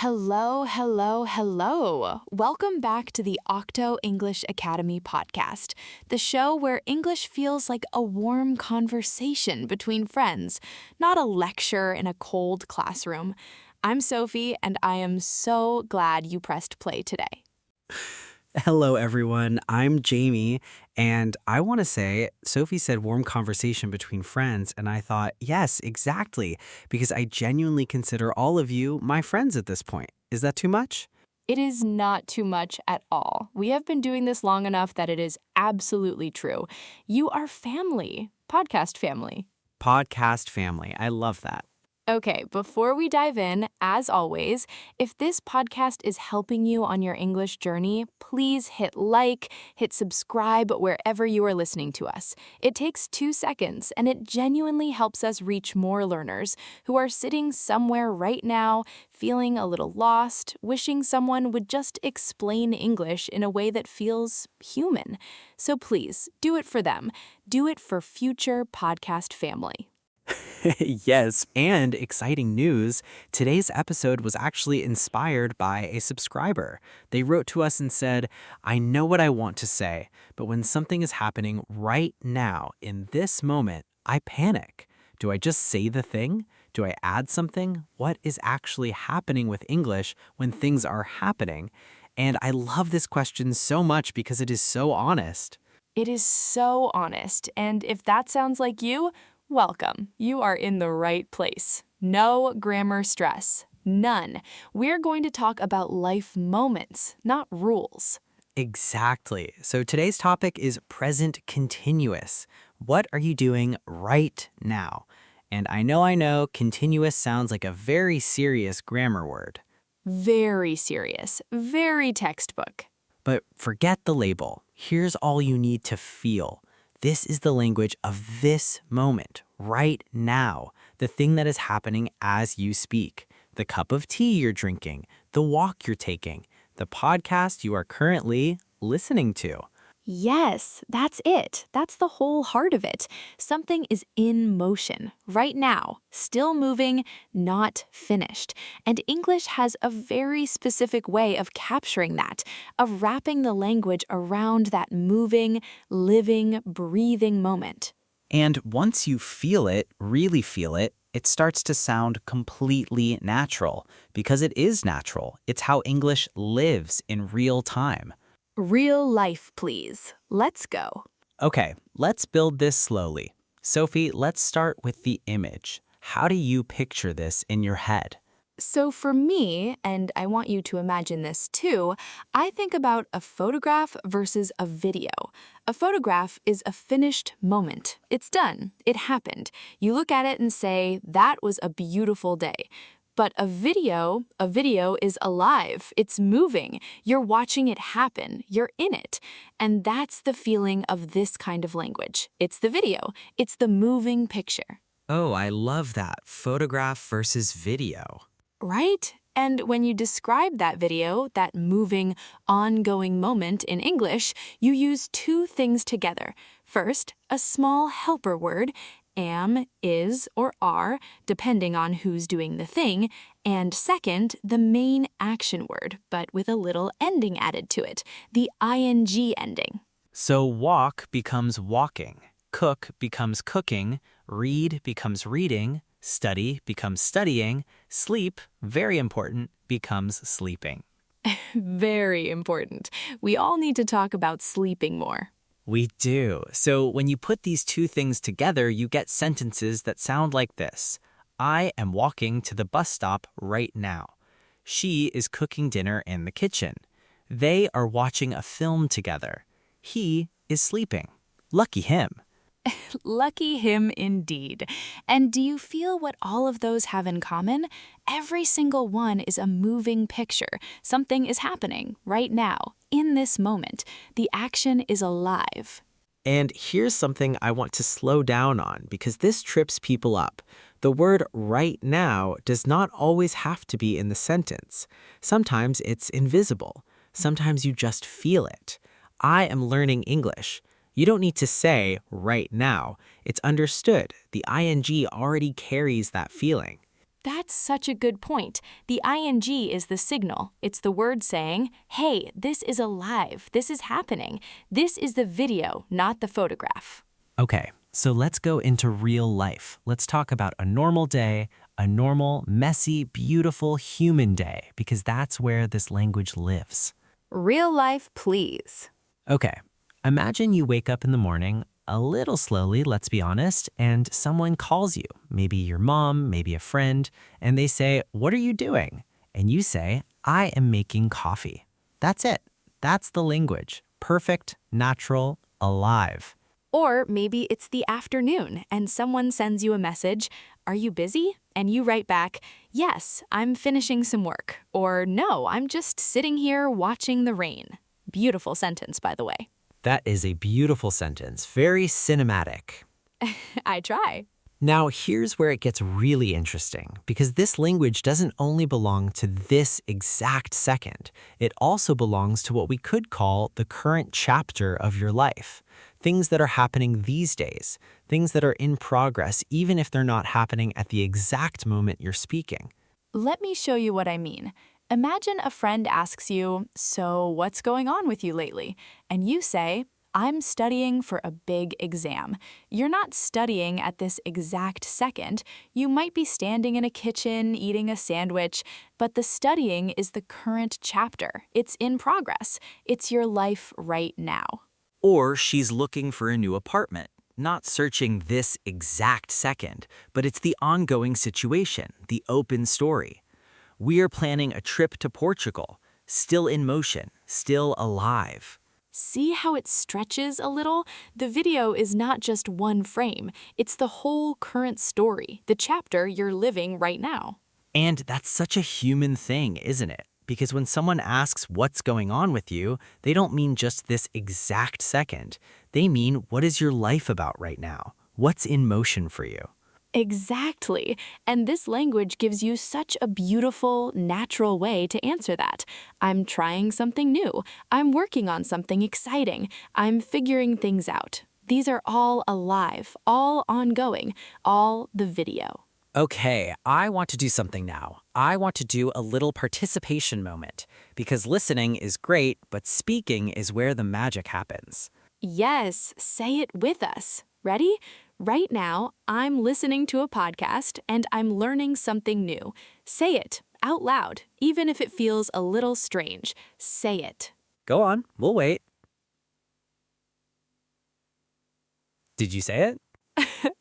Hello, hello, hello. Welcome back to the Octo English Academy podcast, the show where English feels like a warm conversation between friends, not a lecture in a cold classroom. I'm Sophie, and I am so glad you pressed play today. Hello, everyone. I'm Jamie, and I want to say Sophie said warm conversation between friends, and I thought, yes, exactly, because I genuinely consider all of you my friends at this point. Is that too much? It is not too much at all. We have been doing this long enough that it is absolutely true. You are family, podcast family. Podcast family. I love that. Okay, before we dive in, as always, if this podcast is helping you on your English journey, please hit like, hit subscribe wherever you are listening to us. It takes 2 seconds, and it genuinely helps us reach more learners who are sitting somewhere right now, feeling a little lost, wishing someone would just explain English in a way that feels human. So please, do it for them. Do it for future podcast family. Yes, and exciting news. Today's episode was actually inspired by a subscriber. They wrote to us and said, I know what I want to say, but when something is happening right now, in this moment, I panic. Do I just say the thing? Do I add something? What is actually happening with English when things are happening? And I love this question so much because it is so honest. It is so honest, and if that sounds like you, welcome. You are in the right place. No grammar stress. None. We're going to talk about life moments, not rules. Exactly. So today's topic is present continuous. What are you doing right now? And I know, continuous sounds like a very serious grammar word. Very serious. Very textbook. But forget the label. Here's all you need to feel. This is the language of this moment, right now, the thing that is happening as you speak, the cup of tea you're drinking, the walk you're taking, the podcast you are currently listening to. Yes, that's it. That's the whole heart of it. Something is in motion, right now, still moving, not finished. And English has a very specific way of capturing that, of wrapping the language around that moving, living, breathing moment. And once you feel it, really feel it, it starts to sound completely natural because it is natural. It's how English lives in real time. Real life, please. Let's go. Okay, let's build this slowly. Sophie, let's start with the image. How do you picture this in your head? So for me, and I want you to imagine this too, I think about a photograph versus a video. A photograph is a finished moment. It's done. It happened. You look at it and say, that was a beautiful day. But a video is alive. It's moving. You're watching it happen. You're in it. And that's the feeling of this kind of language. It's the video. It's the moving picture. Oh, I love that. Photograph versus video. Right? And when you describe that video, that moving, ongoing moment in English, you use 2 things together. First, a small helper word, am, is, or are, depending on who's doing the thing, and second, the main action word, but with a little ending added to it, the ing ending. So walk becomes walking, cook becomes cooking, read becomes reading, study becomes studying, sleep, very important, becomes sleeping. Very important. We all need to talk about sleeping more. We do. So when you put these 2 things together, you get sentences that sound like this. I am walking to the bus stop right now. She is cooking dinner in the kitchen. They are watching a film together. He is sleeping. Lucky him. Lucky him indeed. And do you feel what all of those have in common? Every single one is a moving picture. Something is happening right now, in this moment. The action is alive. And here's something I want to slow down on because this trips people up. The word right now does not always have to be in the sentence. Sometimes it's invisible. Sometimes you just feel it. I am learning English. You don't need to say right now. It's understood. The ing already carries that feeling. That's such a good point. The ing is the signal. It's the word saying, hey, this is alive, this is happening. This is the video, not the photograph. Okay, so let's go into real life. Let's talk about a normal day, a normal, messy, beautiful human day, because that's where this language lives. Real life, please. Okay, imagine you wake up in the morning, a little slowly, let's be honest, and someone calls you, maybe your mom, maybe a friend, and they say, "What are you doing?" And you say, "I am making coffee." That's it. That's the language. Perfect, natural, alive. Or maybe it's the afternoon and someone sends you a message, "Are you busy?" And you write back, "Yes, I'm finishing some work." Or, "No, I'm just sitting here watching the rain." Beautiful sentence, by the way. That is a beautiful sentence, very cinematic. I try. Now, here's where it gets really interesting, because this language doesn't only belong to this exact second. It also belongs to what we could call the current chapter of your life. Things that are happening these days, things that are in progress, even if they're not happening at the exact moment you're speaking. Let me show you what I mean. Imagine a friend asks you, "So what's going on with you lately?" And you say, "I'm studying for a big exam." You're not studying at this exact second. You might be standing in a kitchen, eating a sandwich, but the studying is the current chapter. It's in progress. It's your life right now. Or she's looking for a new apartment, not searching this exact second, but it's the ongoing situation, the open story. We are planning a trip to Portugal, still in motion, still alive. See how it stretches a little? The video is not just one frame. It's the whole current story, the chapter you're living right now. And that's such a human thing, isn't it? Because when someone asks what's going on with you, they don't mean just this exact second. They mean, what is your life about right now? What's in motion for you? Exactly. And this language gives you such a beautiful, natural way to answer that. I'm trying something new. I'm working on something exciting. I'm figuring things out. These are all alive, all ongoing, all the video. Okay, I want to do something now. I want to do a little participation moment, because listening is great, but speaking is where the magic happens. Yes, say it with us. Ready? Right now, I'm listening to a podcast and I'm learning something new. Say it out loud, even if it feels a little strange. Say it. Go on, we'll wait. Did you say it?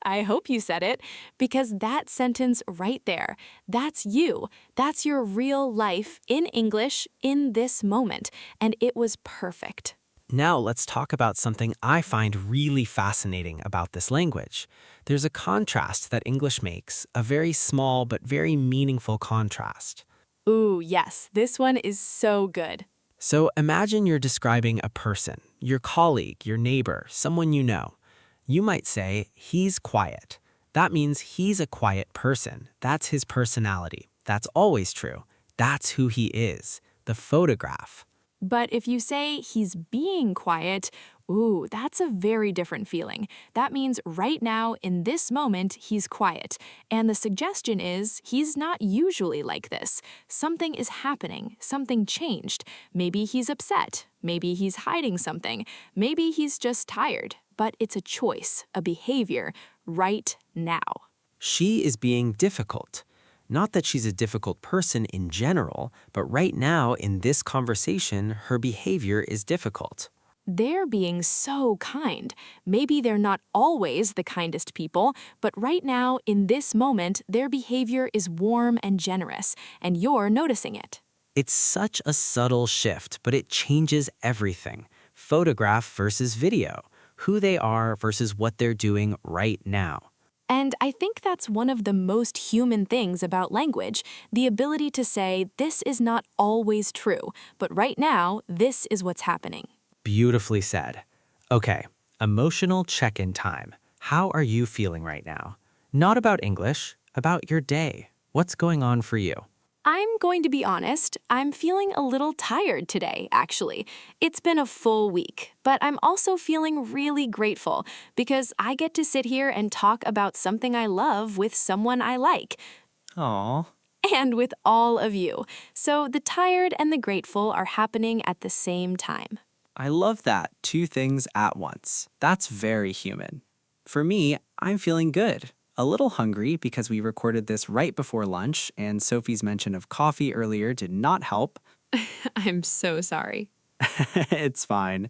I hope you said it, because that sentence right there, that's you. That's your real life in English in this moment, and it was perfect. Now let's talk about something I find really fascinating about this language. There's a contrast that English makes, a very small but very meaningful contrast. Ooh, yes, this one is so good. So imagine you're describing a person, your colleague, your neighbor, someone you know. You might say, he's quiet. That means he's a quiet person. That's his personality. That's always true. That's who he is. The photograph. But if you say he's being quiet, ooh, that's a very different feeling. That means right now, in this moment, he's quiet. And the suggestion is he's not usually like this. Something is happening, something changed. Maybe he's upset. Maybe he's hiding something. Maybe he's just tired. But it's a choice, a behavior, right now. She is being difficult. Not that she's a difficult person in general, but right now in this conversation, her behavior is difficult. They're being so kind. Maybe they're not always the kindest people, but right now, in this moment, their behavior is warm and generous, and you're noticing it. It's such a subtle shift, but it changes everything. Photograph versus video. Who they are versus what they're doing right now. And I think that's one of the most human things about language, the ability to say, this is not always true, but right now, this is what's happening. Beautifully said. Okay, emotional check-in time. How are you feeling right now? Not about English, about your day. What's going on for you? I'm going to be honest, I'm feeling a little tired today, actually. It's been a full week, but I'm also feeling really grateful because I get to sit here and talk about something I love with someone I like. Aw. And with all of you. So the tired and the grateful are happening at the same time. I love that. Two things at once. That's very human. For me, I'm feeling good. A little hungry because we recorded this right before lunch, and Sophie's mention of coffee earlier did not help. I'm so sorry. It's fine.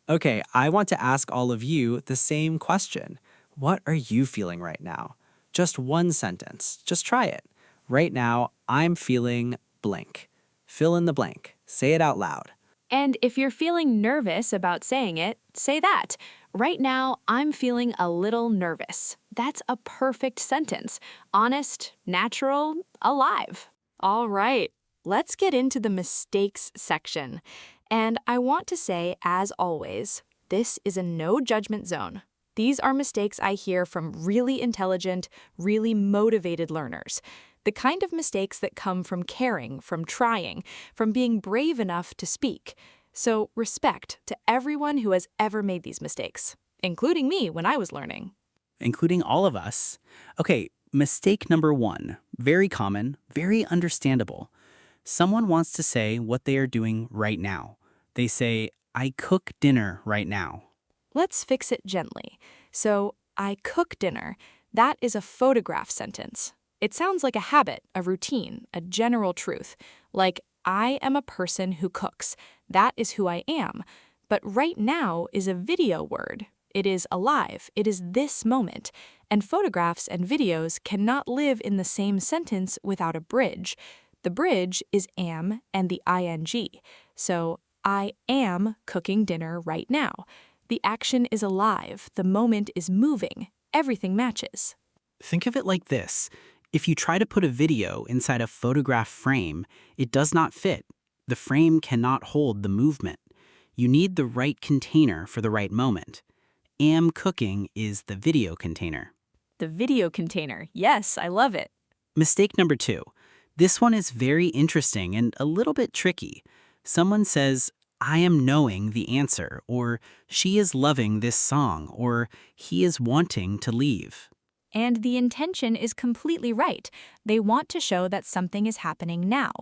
Okay, I want to ask all of you the same question. What are you feeling right now? Just one sentence. Just try it. Right now, I'm feeling blank. Fill in the blank. Say it out loud. And if you're feeling nervous about saying it, say that. Right now, I'm feeling a little nervous. That's a perfect sentence. Honest, natural, alive. All right, let's get into the mistakes section. And I want to say, as always, this is a no judgment zone. These are mistakes I hear from really intelligent, really motivated learners. The kind of mistakes that come from caring, from trying, from being brave enough to speak. So respect to everyone who has ever made these mistakes, including me when I was learning. Including all of us. Okay, mistake number 1. Very common, very understandable. Someone wants to say what they are doing right now. They say, I cook dinner right now. Let's fix it gently. So, I cook dinner. That is a photograph sentence. It sounds like a habit, a routine, a general truth. Like, I am a person who cooks. That is who I am. But right now is a video word. It is alive. It is this moment. And photographs and videos cannot live in the same sentence without a bridge. The bridge is am and the ing. So, I am cooking dinner right now. The action is alive. The moment is moving. Everything matches. Think of it like this. If you try to put a video inside a photograph frame, it does not fit. The frame cannot hold the movement. You need the right container for the right moment. Am cooking is the video container. The video container. Yes, I love it. Mistake number 2. This one is very interesting and a little bit tricky. Someone says, I am knowing the answer, or she is loving this song, or he is wanting to leave. And the intention is completely right. They want to show that something is happening now.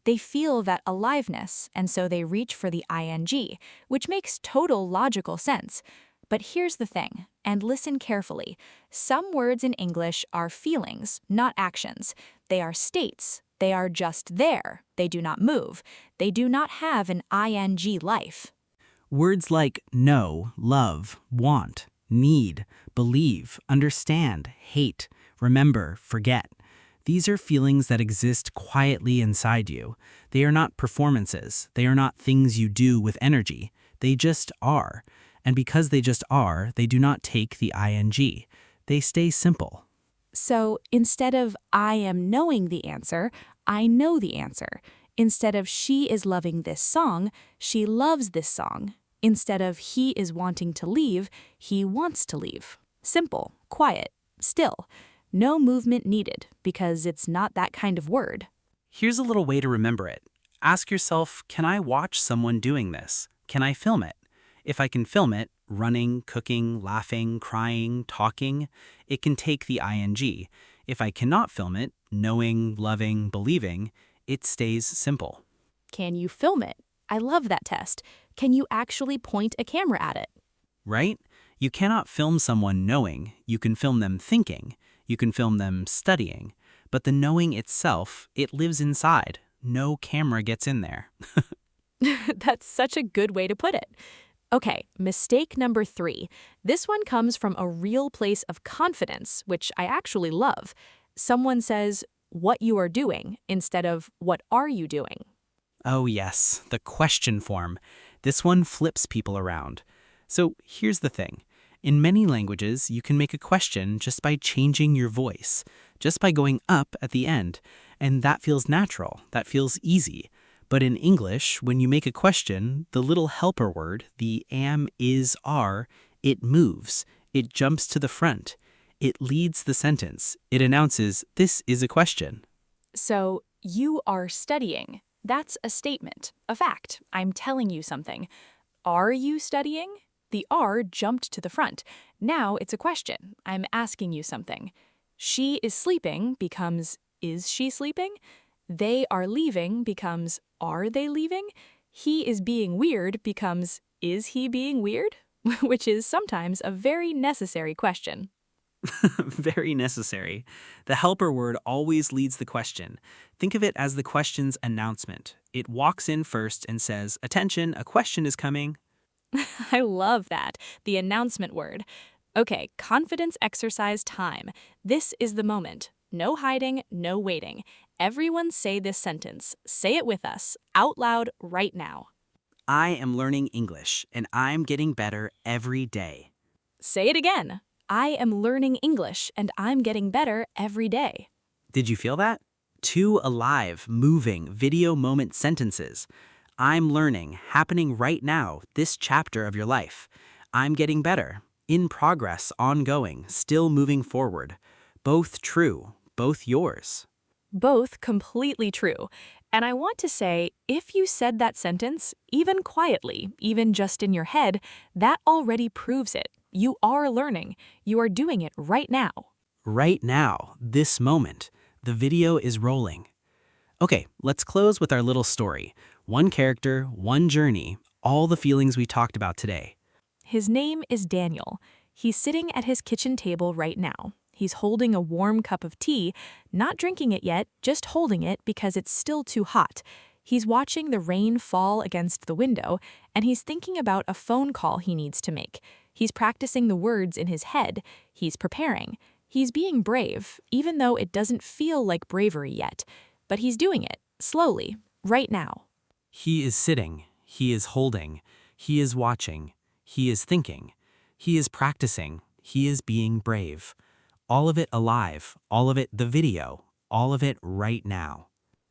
They feel that aliveness, and so they reach for the ing, which makes total logical sense. But here's the thing, and listen carefully. Some words in English are feelings, not actions. They are states. They are just there. They do not move. They do not have an ing life. Words like know, love, want, need, believe, understand, hate, remember, forget. These are feelings that exist quietly inside you. They are not performances. They are not things you do with energy. They just are. And because they just are, they do not take the ing. They stay simple. So instead of I am knowing the answer, I know the answer. Instead of she is loving this song, she loves this song. Instead of he is wanting to leave, he wants to leave. Simple, quiet, still. No movement needed because it's not that kind of word. Here's a little way to remember it. Ask yourself, can I watch someone doing this? Can I film it? If I can film it, running, cooking, laughing, crying, talking, it can take the ing. If I cannot film it, knowing, loving, believing, it stays simple. Can you film it? I love that test. Can you actually point a camera at it? Right? You cannot film someone knowing. You can film them thinking. You can film them studying. But the knowing itself, it lives inside. No camera gets in there. That's such a good way to put it. Okay, mistake number 3. This one comes from a real place of confidence, which I actually love. Someone says, what you are doing, instead of what are you doing? Oh yes, the question form. This one flips people around. So here's the thing. In many languages, you can make a question just by changing your voice, just by going up at the end. And that feels natural, that feels easy. But in English, when you make a question, the little helper word, the am, is, are, it moves. It jumps to the front. It leads the sentence. It announces, this is a question. So, you are studying. That's a statement, a fact. I'm telling you something. Are you studying? The are jumped to the front. Now it's a question. I'm asking you something. She is sleeping becomes, is she sleeping? They are leaving becomes, are they leaving? He is being weird becomes, is he being weird? Which is sometimes a very necessary question. Very necessary. The helper word always leads the question. Think of it as the question's announcement. It walks in first and says, "Attention, a question is coming." I love that, the announcement word. Okay, confidence exercise time. This is the moment. No hiding, no waiting. Everyone say this sentence. Say it with us, out loud, right now. I am learning English, and I'm getting better every day. Say it again. I am learning English, and I'm getting better every day. Did you feel that? Two alive, moving, video moment sentences. I'm learning, happening right now, this chapter of your life. I'm getting better, in progress, ongoing, still moving forward. Both true, both yours. Both completely true. And I want to say, if you said that sentence, even quietly, even just in your head, that already proves it. You are learning. You are doing it right now. Right now, this moment, the video is rolling. Okay, let's close with our little story. One character, one journey, all the feelings we talked about today. His name is Daniel. He's sitting at his kitchen table right now. He's holding a warm cup of tea, not drinking it yet, just holding it because it's still too hot. He's watching the rain fall against the window, and he's thinking about a phone call he needs to make. He's practicing the words in his head. He's preparing. He's being brave, even though it doesn't feel like bravery yet. But he's doing it, slowly, right now. He is sitting, he is holding, he is watching, he is thinking, he is practicing, he is being brave. All of it alive, all of it the video, all of it right now.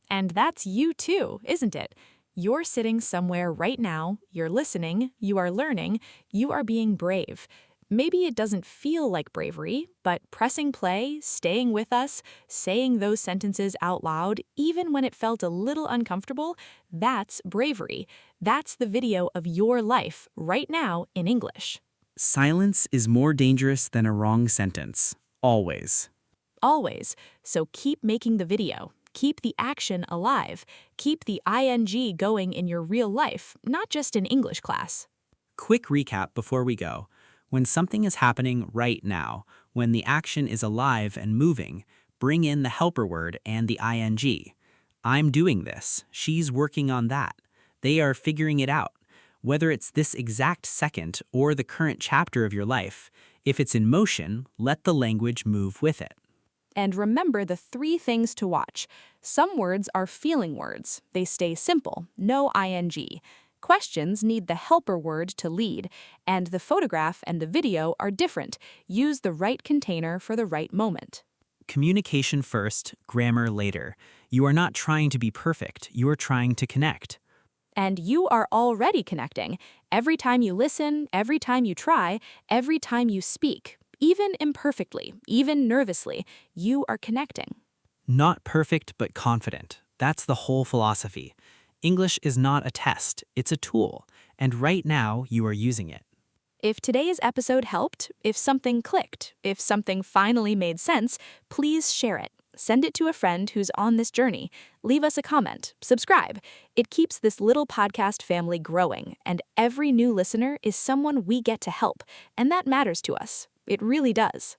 And that's you too, isn't it? You're sitting somewhere right now, you're listening, you are learning, you are being brave. Maybe it doesn't feel like bravery, but pressing play, staying with us, saying those sentences out loud, even when it felt a little uncomfortable, that's bravery. That's the video of your life right now in English. Silence is more dangerous than a wrong sentence. Always. Always. So keep making the video. Keep the action alive. Keep the ing going in your real life, not just in English class. Quick recap before we go. When something is happening right now, when the action is alive and moving, bring in the helper word and the ing. I'm doing this. She's working on that. They are figuring it out. Whether it's this exact second or the current chapter of your life, if it's in motion, let the language move with it. And remember the 3 things to watch. Some words are feeling words. They stay simple, no ing. Questions need the helper word to lead, and the photograph and the video are different. Use the right container for the right moment. Communication first, grammar later. You are not trying to be perfect. You are trying to connect. And you are already connecting. Every time you listen, every time you try, every time you speak, even imperfectly, even nervously, you are connecting. Not perfect, but confident. That's the whole philosophy. English is not a test, it's a tool, and right now you are using it. If today's episode helped, if something clicked, if something finally made sense, please share it. Send it to a friend who's on this journey. Leave us a comment. Subscribe. It keeps this little podcast family growing, and every new listener is someone we get to help, and that matters to us. It really does.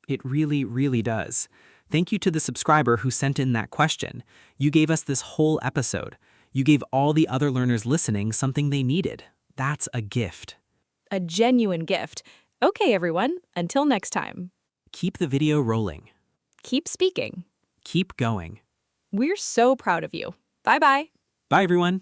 It really, really does. Thank you to the subscriber who sent in that question. You gave us this whole episode. You gave all the other learners listening something they needed. That's a gift. A genuine gift. Okay, everyone, until next time. Keep the video rolling. Keep speaking. Keep going. We're so proud of you. Bye-bye. Bye, everyone.